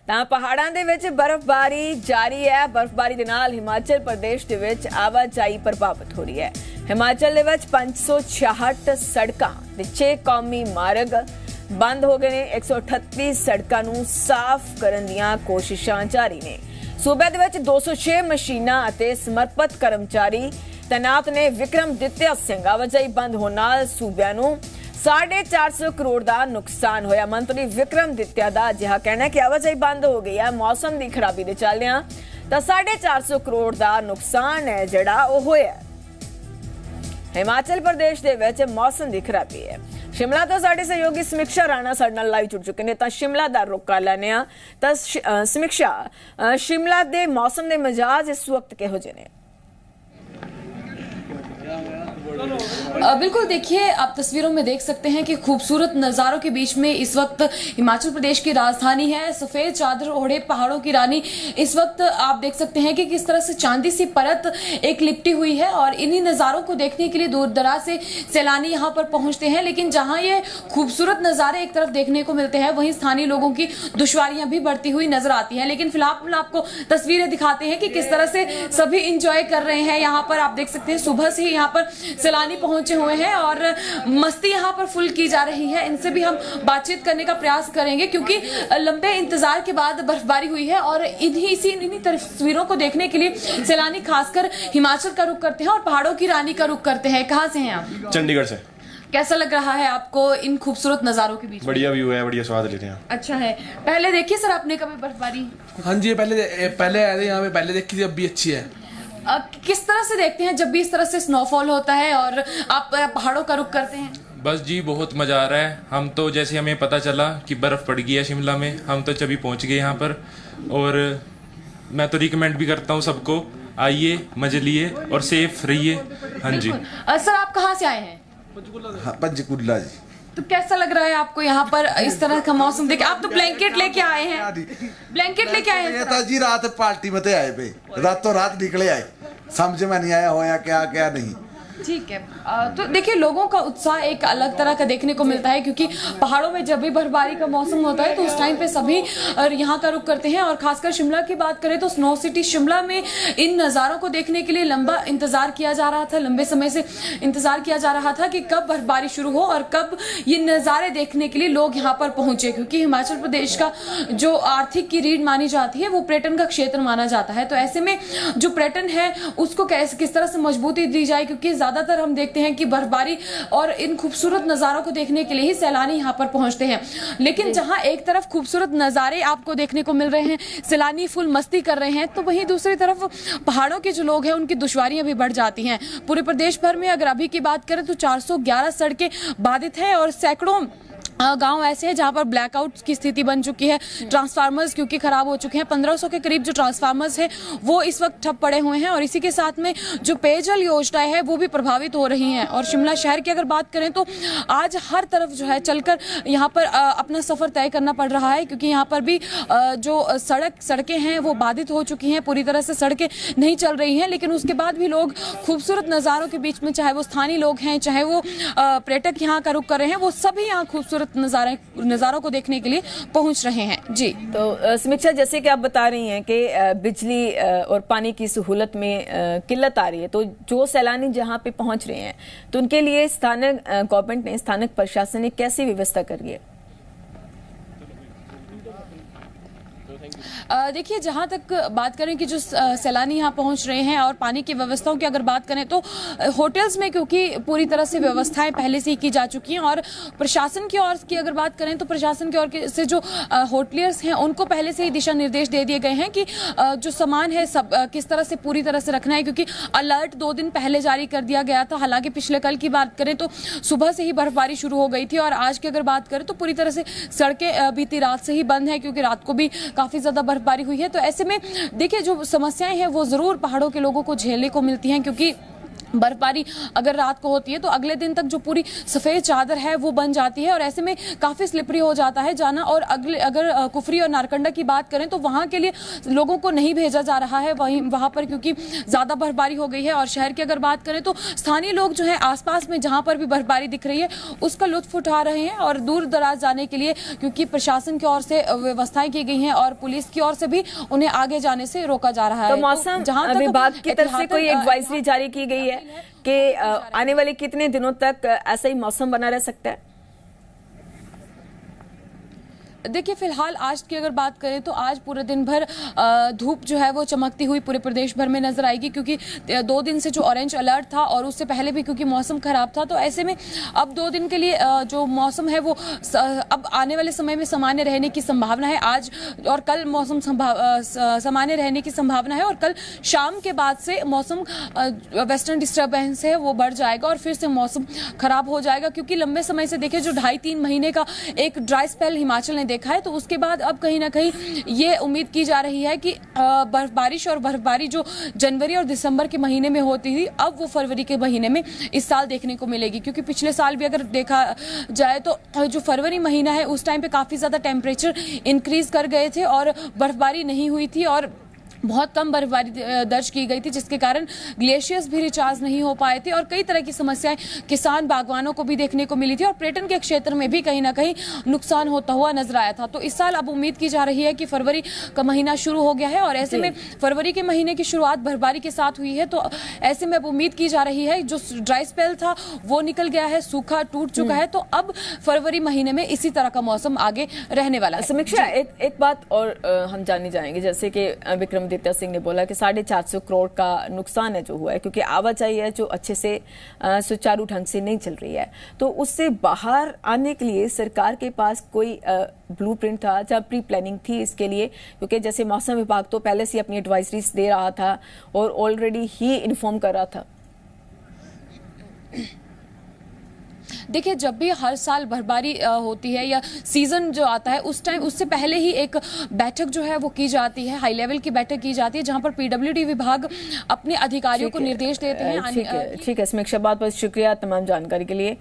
ਤਾਂ ਪਹਾੜਾਂ ਦੇ ਵਿੱਚ ਬਰਫ਼ਬਾਰੀ ਜਾਰੀ ਹੈ। ਬਰਫ਼ਬਾਰੀ ਦੇ ਨਾਲ ਹਿਮਾਚਲ ਪ੍ਰਦੇਸ਼ ਦੇ ਵਿੱਚ ਆਵਾਜਾਈ ਪ੍ਰਭਾਵਿਤ ਹੋ ਰਹੀ ਹੈ। ਹਿਮਾਚਲ ਦੇ ਵਿੱਚ 566 ਸੜਕਾਂ ਤੇ 6 ਕੌਮੀ ਮਾਰਗ ਬੰਦ ਹੋ ਗਏ ਨੇ। 138 ਸੜਕਾਂ ਨੂੰ ਸਾਫ਼ ਕਰਨ ਦੀਆਂ ਕੋਸ਼ਿਸ਼ਾਂ ਜਾਰੀ ਨੇ। ਸੂਬੇ ਦੇ ਵਿੱਚ 206 ਮਸ਼ੀਨਾਂ ਅਤੇ ਸਮਰਪਿਤ ਕਰਮਚਾਰੀ ਤੈਨਾਤ ਨੇ। ਵਿਕਰਮਾਦਿੱਤਿਆ ਸਿੰਘ ਆਵਾਜਾਈ ਬੰਦ ਹੋਣ ਨਾਲ ਸੂਬਿਆਂ ਨੂੰ 450 ਕਰੋੜ ਦਾ ਨੁਕਸਾਨ ਹੋਇਆ। ਮੰਤਰੀ ਵਿਕਰਮਾਦਿੱਤਿਆ ਦਾ ਅਜਿਹਾ ਕਹਿਣਾ ਹੈ ਕਿ ਆਵਾਜਾਈ ਬੰਦ ਹੋ ਗਈ ਹੈ। ਮੌਸਮ ਦੀ ਖਰਾਬੀ ਦੇ ਚੱਲਦਿਆਂ ਤਾਂ 450 ਕਰੋੜ ਦਾ ਨੁਕਸਾਨ ਹੈ ਜਿਹੜਾ ਉਹ ਹੋਇਆ। ਹਿਮਾਚਲ ਪ੍ਰਦੇਸ਼ ਦੇ ਵਿੱਚ ਮੌਸਮ ਦੀ ਖਰਾਬੀ ਹੈ। शिमला तो साडे सहयोगी समीक्षा राणा साडे नाल लाइव जुड़ चुके हैं। तो शिमला दा रुख कर लैने आ। तो समीक्षा, शिमला दे मौसम दे मिजाज इस वक्त किहो जे ने? बिल्कुल, देखिए आप तस्वीरों में देख सकते हैं कि खूबसूरत नज़ारों के बीच में इस वक्त हिमाचल प्रदेश की राजधानी है। सफ़ेद चादर ओढ़े पहाड़ों की रानी इस वक्त आप देख सकते हैं कि किस तरह से चांदी सी परत एक लिपटी हुई है और इन्हीं नज़ारों को देखने के लिए दूर दराज से सैलानी यहाँ पर पहुँचते हैं। लेकिन जहाँ ये खूबसूरत नज़ारे एक तरफ देखने को मिलते हैं, वहीं स्थानीय लोगों की दुश्वारियाँ भी बढ़ती हुई नजर आती हैं। लेकिन फिलहाल आपको तस्वीरें दिखाते हैं कि किस तरह से सभी इंजॉय कर रहे हैं। यहाँ पर आप देख सकते हैं सुबह से ही यहाँ पर सैलानी पहुंचे हुए हैं और मस्ती यहाँ पर फुल की जा रही है। इनसे भी हम बातचीत करने का प्रयास करेंगे क्योंकि लंबे इंतजार के बाद बर्फबारी हुई है और इन्हीं तस्वीरों को देखने के लिए सैलानी खासकर हिमाचल का रुख करते हैं और पहाड़ों की रानी का रुख करते हैं। कहाँ से हैं आप? चंडीगढ़ से। कैसा लग रहा है आपको इन खूबसूरत नजारों के बीच? बढ़िया व्यू है, बढ़िया स्वाद लेते हैं। अच्छा है। पहले देखिए सर आपने कभी बर्फबारी? हाँ जी, पहले आए थे यहाँ पे, पहले देखी थी, अब भी अच्छी है। किस तरह से देखते हैं जब भी इस तरह से स्नोफॉल होता है और आप पहाड़ों का रुख करते हैं? बस जी, बहुत मज़ा आ रहा है। हम तो जैसे हमें पता चला कि बर्फ़ पड़ गई है शिमला में, हम तो तभी पहुंच गए यहाँ पर। और मैं तो रिकमेंड भी करता हूँ सबको, आइए, मजे लिए और सेफ रहिए। हाँ जी। सर आप कहाँ से आए हैं? पंचकुला जी। तो कैसा लग रहा है आपको यहाँ पर इस तरह का मौसम देख? आप तो ब्लैंकेट लेके आए हैं। ब्लैंकेट लेके आए हैं? था जी, रात पार्टी में आए पे, रातों रात निकले आए, समझ में नहीं आया होया क्या क्या नहीं। ठीक है। तो देखिए लोगों का उत्साह एक अलग तरह का देखने को मिलता है क्योंकि पहाड़ों में जब भी बर्फबारी का मौसम होता है तो उस टाइम पे सभी यहाँ का रुख करते हैं। और खासकर शिमला की बात करें तो स्नो सिटी शिमला में इन नज़ारों को देखने के लिए लंबा इंतजार किया जा रहा था। लंबे समय से इंतजार किया जा रहा था कि कब बर्फबारी शुरू हो और कब ये नज़ारे देखने के लिए लोग यहाँ पर पहुंचे, क्योंकि हिमाचल प्रदेश का जो आर्थिक की रीढ़ मानी जाती है वो पर्यटन का क्षेत्र माना जाता है। तो ऐसे में जो पर्यटन है उसको किस तरह से मजबूती दी जाए, क्योंकि ज्यादातर हम देखते हैं कि बर्फबारी और इन खूबसूरत नज़ारों को देखने के लिए ही सैलानी यहाँ पर पहुंचते हैं। लेकिन जहां एक तरफ खूबसूरत नज़ारे आपको देखने को मिल रहे हैं, सैलानी फुल मस्ती कर रहे हैं, तो वहीं दूसरी तरफ पहाड़ों के जो लोग हैं उनकी दुश्वारियां भी बढ़ जाती हैं। पूरे प्रदेश भर में अगर अभी की बात करें तो 411 सड़कें बाधित हैं और सैकड़ों गांव ऐसे हैं जहां पर ब्लैकआउट की स्थिति बन चुकी है। ट्रांसफार्मर्स क्योंकि खराब हो चुके हैं, 1500 के करीब जो ट्रांसफार्मर्स हैं वो इस वक्त ठप पड़े हुए हैं और इसी के साथ में जो पेयजल योजनाएं हैं वो भी प्रभावित हो रही हैं। और शिमला शहर की अगर बात करें तो आज हर तरफ जो है चलकर यहाँ पर अपना सफ़र तय करना पड़ रहा है, क्योंकि यहाँ पर भी जो सड़कें हैं वो बाधित हो चुकी हैं, पूरी तरह से सड़कें नहीं चल रही हैं। लेकिन उसके बाद भी लोग खूबसूरत नज़ारों के बीच में, चाहे वो स्थानीय लोग हैं चाहे वो पर्यटक यहाँ का रुख कर रहे हैं, वो सभी यहाँ खूबसूरत नज़ारों को देखने के लिए पहुंच रहे हैं। जी तो समीक्षा, जैसे कि आप बता रही हैं कि बिजली और पानी की सहूलत में किल्लत आ रही है, तो जो सैलानी जहां पे पहुंच रहे हैं तो उनके लिए स्थानीय गवर्नमेंट ने, स्थानिक प्रशासन ने कैसी व्यवस्था करी है? देखिए जहाँ तक बात करें कि जो सैलानी यहाँ पहुँच रहे हैं और पानी की व्यवस्थाओं की अगर बात करें तो होटल्स में क्योंकि पूरी तरह से व्यवस्थाएं पहले से ही की जा चुकी हैं और प्रशासन की ओर की अगर बात करें तो प्रशासन की ओर से जो होटलियर्स हैं उनको पहले से ही दिशा निर्देश दे दिए गए हैं कि जो सामान है सब किस तरह से पूरी तरह से रखना है, क्योंकि अलर्ट 2 दिन पहले जारी कर दिया गया था। हालांकि पिछले कल की बात करें तो सुबह से ही बर्फबारी शुरू हो गई थी और आज की अगर बात करें तो पूरी तरह से सड़कें बीती रात से ही बंद है, क्योंकि रात को भी काफ़ी ज़्यादा बर्फबारी हुई है। तो ऐसे में देखिए जो समस्याएं हैं वो ज़रूर पहाड़ों के लोगों को झेलने को मिलती हैं, क्योंकि बर्फबारी अगर रात को होती है तो अगले दिन तक जो पूरी सफ़ेद चादर है वो बन जाती है और ऐसे में काफ़ी स्लिपरी हो जाता है जाना। और अगर कुफरी और नारकंडा की बात करें तो वहाँ के लिए लोगों को नहीं भेजा जा रहा है वहाँ पर, क्योंकि ज़्यादा बर्फबारी हो गई है। और शहर की अगर बात करें तो स्थानीय लोग जो है आसपास में जहाँ पर भी बर्फबारी दिख रही है उसका लुत्फ उठा रहे हैं और दूर दराज जाने के लिए, क्योंकि प्रशासन की ओर से व्यवस्थाएं की गई हैं और पुलिस की ओर से भी उन्हें आगे जाने से रोका जा रहा है। तो मौसम विभाग की तरफ से कोई एडवाइजरी जारी की गई है कि आने वाले कितने दिनों तक ऐसा ही मौसम बना रह सकता है? देखिए फिलहाल आज की अगर बात करें तो आज पूरे दिन भर धूप जो है वो चमकती हुई पूरे प्रदेश भर में नजर आएगी, क्योंकि 2 दिन से जो ऑरेंज अलर्ट था और उससे पहले भी क्योंकि मौसम खराब था, तो ऐसे में अब 2 दिन के लिए जो मौसम है वो अब आने वाले समय में सामान्य रहने की संभावना है। आज और कल मौसम सामान्य रहने की संभावना है और कल शाम के बाद से मौसम वेस्टर्न डिस्टर्बेंस है वो बढ़ जाएगा और फिर से मौसम खराब हो जाएगा, क्योंकि लंबे समय से देखिए जो 2.5-3 महीने का एक ड्राई स्पेल हिमाचल ने देखा है, तो उसके बाद अब कहीं ना कहीं ये उम्मीद की जा रही है कि बर्फबारी जो जनवरी और दिसंबर के महीने में होती थी अब वो फरवरी के महीने में इस साल देखने को मिलेगी। क्योंकि पिछले साल भी अगर देखा जाए तो जो फरवरी महीना है उस टाइम पे काफी ज्यादा टेम्परेचर इंक्रीज कर गए थे और बर्फबारी नहीं हुई थी और बहुत कम बर्फबारी दर्ज की गई थी, जिसके कारण ग्लेशियर्स भी रिचार्ज नहीं हो पाए थे और कई तरह की समस्याएं किसान बागवानों को भी देखने को मिली थी और पर्यटन के क्षेत्र में भी कहीं ना कहीं नुकसान होता हुआ नजर आया था। तो इस साल अब उम्मीद की जा रही है कि फरवरी का महीना शुरू हो गया है और ऐसे में फरवरी के महीने की शुरुआत बर्फबारी के साथ हुई है, तो ऐसे में अब उम्मीद की जा रही है जो ड्राई स्पेल था वो निकल गया है, सूखा टूट चुका है, तो अब फरवरी महीने में इसी तरह का मौसम आगे रहने वाला है। समीक्षा, एक बात और हम जाननी चाहेंगे, जैसे कि विक्रमादित्य सिंह ने बोला कि 450 करोड़ का नुकसान है जो हुआ है क्योंकि आवाजाही है जो अच्छे से सुचारू ढंग से नहीं चल रही है, तो उससे बाहर आने के लिए सरकार के पास कोई ब्लूप्रिंट था या प्री प्लानिंग थी इसके लिए? क्योंकि जैसे मौसम विभाग तो पहले से अपनी एडवाइजरीज दे रहा था और ऑलरेडी ही इन्फॉर्म कर रहा था। देखिए जब भी हर साल बर्फबारी होती है या सीजन जो आता है उस टाइम उससे पहले ही एक बैठक जो है वो की जाती है, हाई लेवल की बैठक की जाती है जहां पर पीडब्ल्यूडी विभाग अपने अधिकारियों को निर्देश देते हैं। ठीक है समीक्षा, बहुत बहुत शुक्रिया तमाम जानकारी के लिए।